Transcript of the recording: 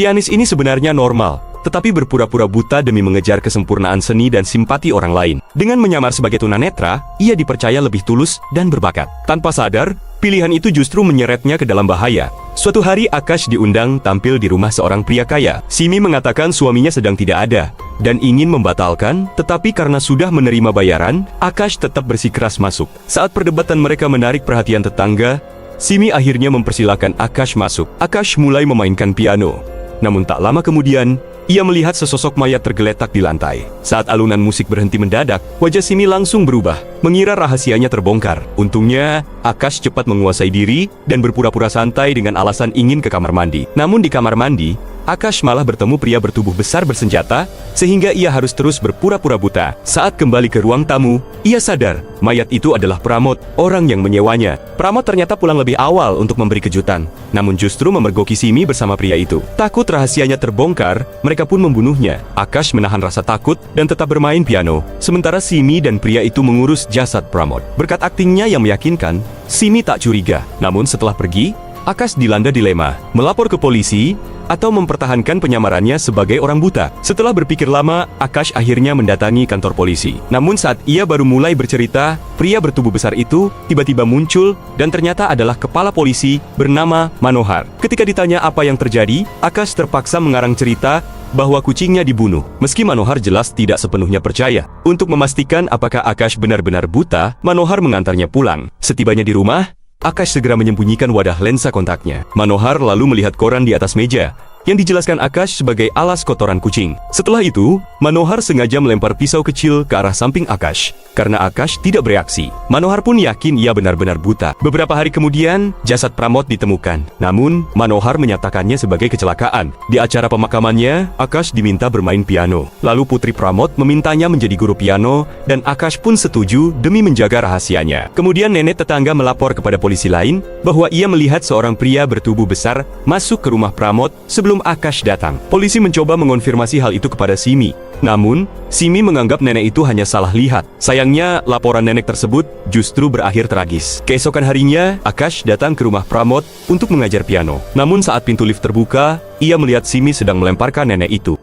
Pianis ini sebenarnya normal, tetapi berpura-pura buta demi mengejar kesempurnaan seni dan simpati orang lain. Dengan menyamar sebagai tunanetra, ia dipercaya lebih tulus dan berbakat. Tanpa sadar, pilihan itu justru menyeretnya ke dalam bahaya. Suatu hari Akash diundang tampil di rumah seorang pria kaya. Simi mengatakan suaminya sedang tidak ada dan ingin membatalkan, tetapi karena sudah menerima bayaran, Akash tetap bersikeras masuk. Saat perdebatan mereka menarik perhatian tetangga, Simi akhirnya mempersilahkan Akash masuk. Akash mulai memainkan piano. Namun tak lama kemudian, ia melihat sesosok mayat tergeletak di lantai. Saat alunan musik berhenti mendadak, wajah Simi langsung berubah, mengira rahasianya terbongkar. Untungnya, Akash cepat menguasai diri dan berpura-pura santai dengan alasan ingin ke kamar mandi. Namun di kamar mandi, Akash malah bertemu pria bertubuh besar bersenjata, sehingga ia harus terus berpura-pura buta. Saat kembali ke ruang tamu, ia sadar mayat itu adalah Pramod, orang yang menyewanya. Pramod ternyata pulang lebih awal untuk memberi kejutan, namun justru memergoki Simi bersama pria itu. Takut rahasianya terbongkar, mereka pun membunuhnya. Akash menahan rasa takut dan tetap bermain piano, sementara Simi dan pria itu mengurus jasad Pramod. Berkat aktingnya yang meyakinkan, Simi tak curiga. Namun setelah pergi, Akash dilanda dilema, melapor ke polisi atau mempertahankan penyamarannya sebagai orang buta. Setelah berpikir lama, Akash akhirnya mendatangi kantor polisi. Namun saat ia baru mulai bercerita, pria bertubuh besar itu tiba-tiba muncul dan ternyata adalah kepala polisi bernama Manohar. Ketika ditanya apa yang terjadi, Akash terpaksa mengarang cerita bahwa kucingnya dibunuh. Meski Manohar jelas tidak sepenuhnya percaya. Untuk memastikan apakah Akash benar-benar buta, Manohar mengantarnya pulang. Setibanya di rumah, Akash segera menyembunyikan wadah lensa kontaknya. Manohar lalu melihat koran di atas meja, yang dijelaskan Akash sebagai alas kotoran kucing. Setelah itu, Manohar sengaja melempar pisau kecil ke arah samping Akash. Karena Akash tidak bereaksi, Manohar pun yakin ia benar-benar buta. Beberapa hari kemudian, jasad Pramod ditemukan. Namun, Manohar menyatakannya sebagai kecelakaan. Di acara pemakamannya, Akash diminta bermain piano. Lalu putri Pramod memintanya menjadi guru piano, dan Akash pun setuju demi menjaga rahasianya. Kemudian nenek tetangga melapor kepada polisi lain bahwa ia melihat seorang pria bertubuh besar masuk ke rumah Pramod sebelum Akash datang. Polisi mencoba mengonfirmasi hal itu kepada Simi. Namun, Simi menganggap nenek itu hanya salah lihat. Sayangnya, laporan nenek tersebut justru berakhir tragis. Keesokan harinya, Akash datang ke rumah Pramod untuk mengajar piano. Namun saat pintu lift terbuka, ia melihat Simi sedang melemparkan nenek itu.